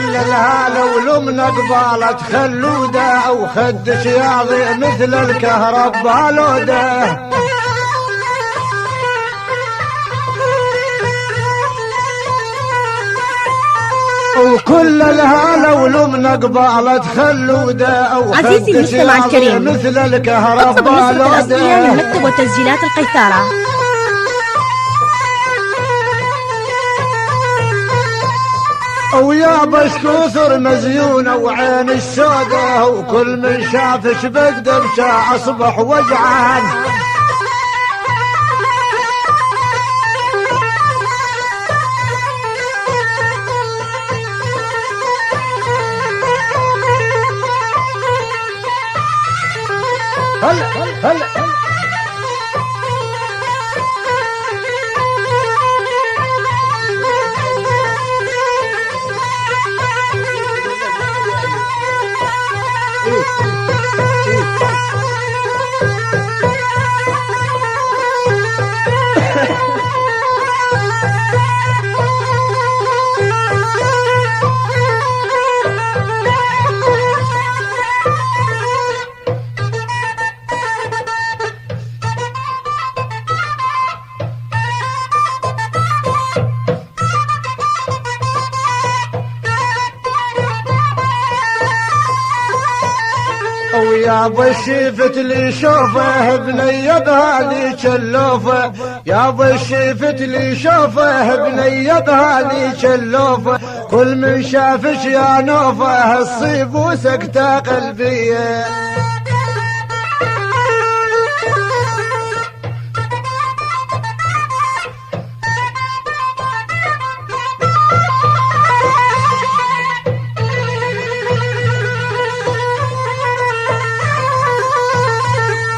وكل الهالة ولمنا قبالة خلودة أو خد شياضي مثل الكهرب بالودة. وكل الهالة ولمنا قبالة خلودة أو عزيزي المستمع الكريم، مثل الكهرب اطلب النسخة الأصلية من مكتب وتسجيلات القيثارة. ويا بشكوثر مزيونة وعين السودة، وكل من شافش بالدبشة أصبح وجعان. هلا هلا ويا بشيفت لي شوفه بني بهذه شلوفه، يا بشيفت لي شوفه بني بهذه شلوفه، كل من شافش يا نوفه الصيب وسكته قلبيه.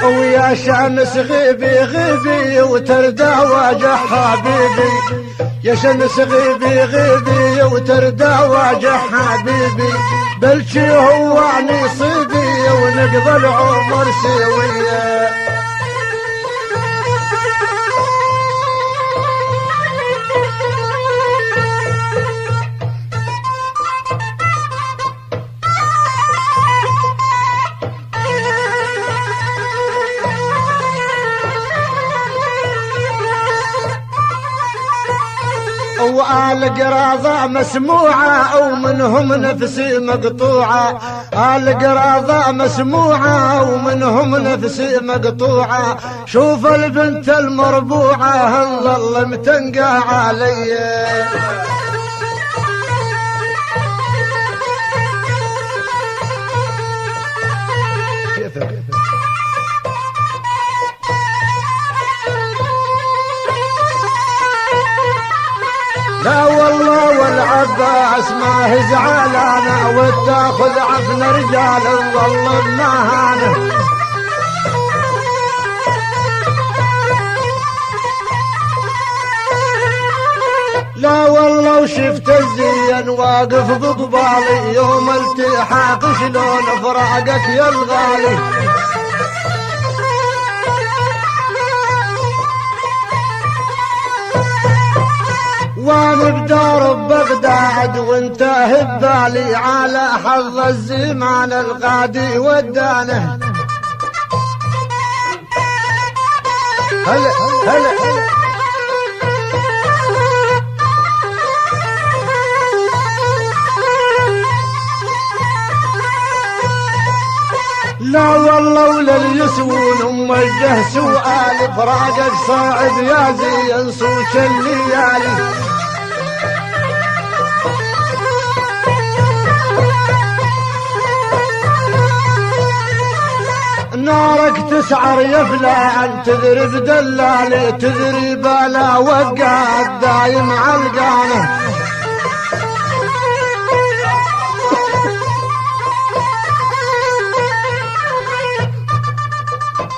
ويا شمس غيبي غيبي وتردى وجه حبيبي، يا شمس غيبي غيبي وتردى وجه حبيبي، بلشي هو نصيبي ونقضى العمر سويه. وآل قراضة مسموعة أو منهم نفسي مقطوعة، آل قراضة مسموعة أو منهم نفسي مقطوعة، شوف البنت المربوعة هنظل متنقى علي. لا والله والعباس ما هي زعلانة، وتاخذ عفن رجال نظل بمهانه. لا والله وشفت الزين واقف بقبالي، يوم التحاق شلون فراقك يا الغالي. وانا بدار بغداد وانت هبالي، على حظ الزمان الغادي ودانه. هلا هلا لا والله ولا اليسون موجه سؤالي، فراقك صعب يا زين صوت الليالي. نارك تسعر يا فلان تذرب دلالي، تذري بلا وقع دايم علقانه.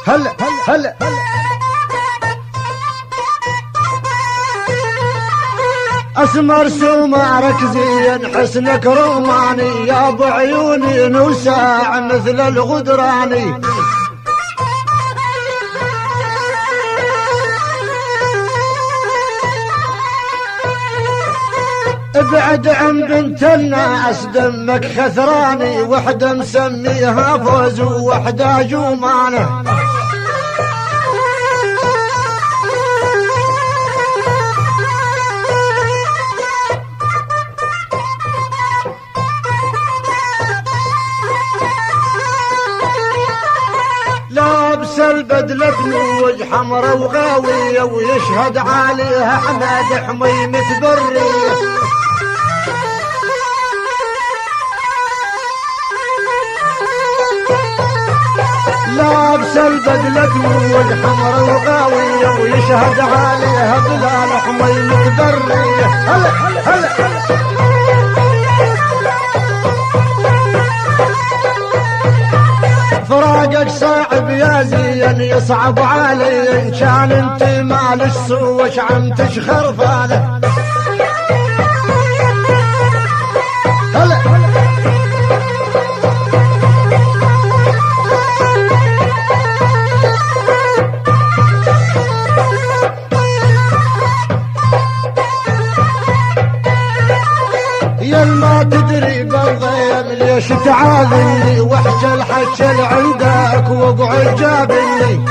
هلا هلا اسمر سمارك زين حسنك روماني، يا ابو عيوني نوساع مثل الغدراني. ابعد عن بنت الناس دمك خثراني، وحدة مسميها فوز ووحدة جمانة. لابس البدلة بنوج حمرا وغاوية، ويشهد عليها احمد حميمة برية. لابس البدلة بنوج حمرا وغاوية، ويشهد عليها بلال حميمة برية. هلا هلا فراقك صعب يا زين، يصعب علي ان كان انت مالش سوش عمتش خرفانه. هلا يا ما تدري بالضيم ليش تعاذني، وحش الحشل عندك وقعد جابني.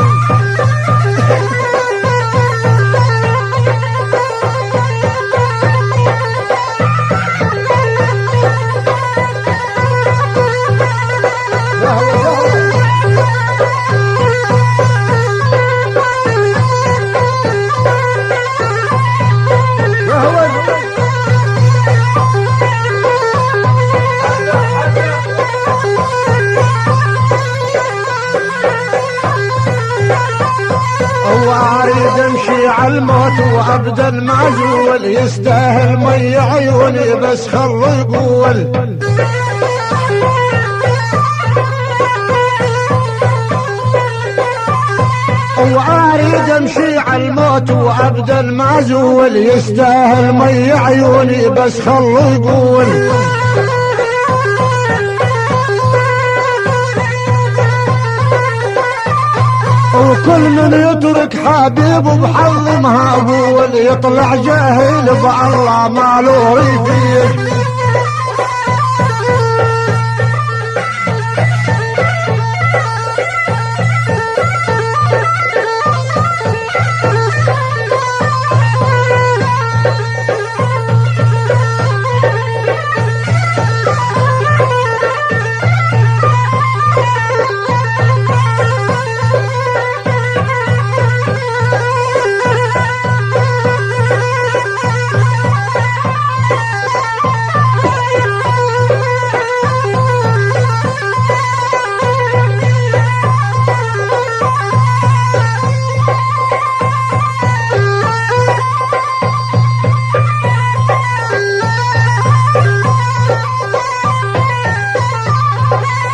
واريد امشي عالموت وابدا معزول، يستاهل مي عيوني بس خلو يقول. واريد امشي عالموت وابدا معزول، يستاهل مي عيوني بس خلو يقول. وكل من يترك حبيبه بحظ مهابول، يطلع جاهل بالله ما له رفيق.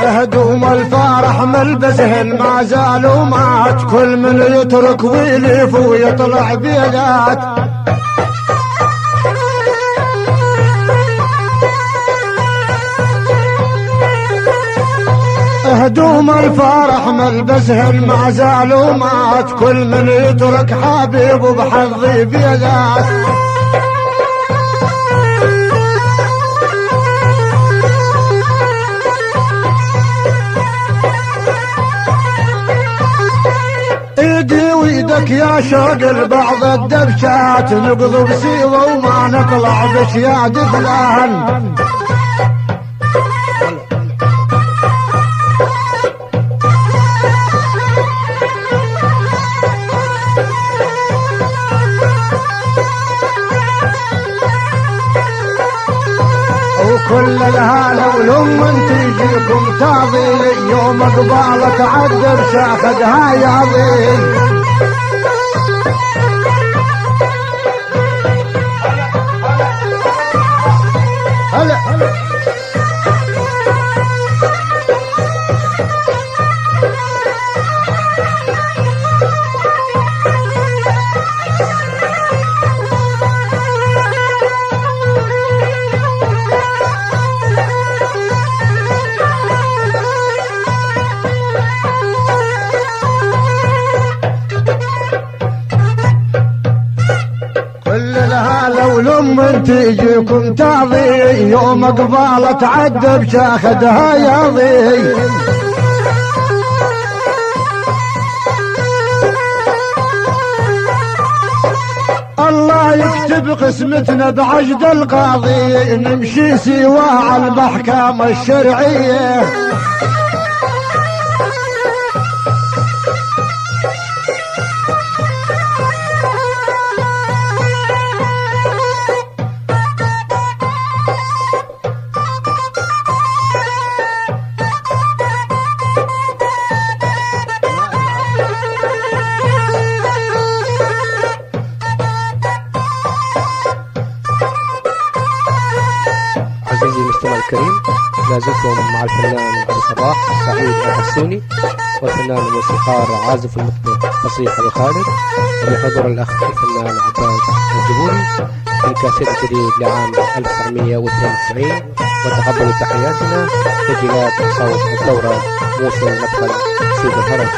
هدوم الفرح ملبسهن ما زالوا مات، كل من يترك ويلف ويطلع بيدات. هدوم الفرح ملبسهن ما زالوا مات، كل من يترك حبيبه بحظي بيدات. ايدي ويدك يا شوق البعض الدبشات، نقضب سيوة وما نطلع بشياد فلان. وكل الهلا والهم تجيكم تعظيم، يوم قبالك عدر شاخدها يا ظيل. هلا تجيكم تعظي يوم قبالة تعذب شاخدها ياضي. الله يكتب قسمتنا بعجد القاضي نمشي سوا على المحكمة الشرعية. عزيزي المستمع الكريم، لا زلتم مع الفنان أبو صباح سعيد الحسوني والفنان الموسيقار عازف المطرب فصيح أبو خالد، وبحضور الأخ الفنان عباس الجبوري في كاسيت جديد لعام 1992. وتقبلوا تحياتنا تسجيلات صوت الثورة موصل مدخل سوق الهرم.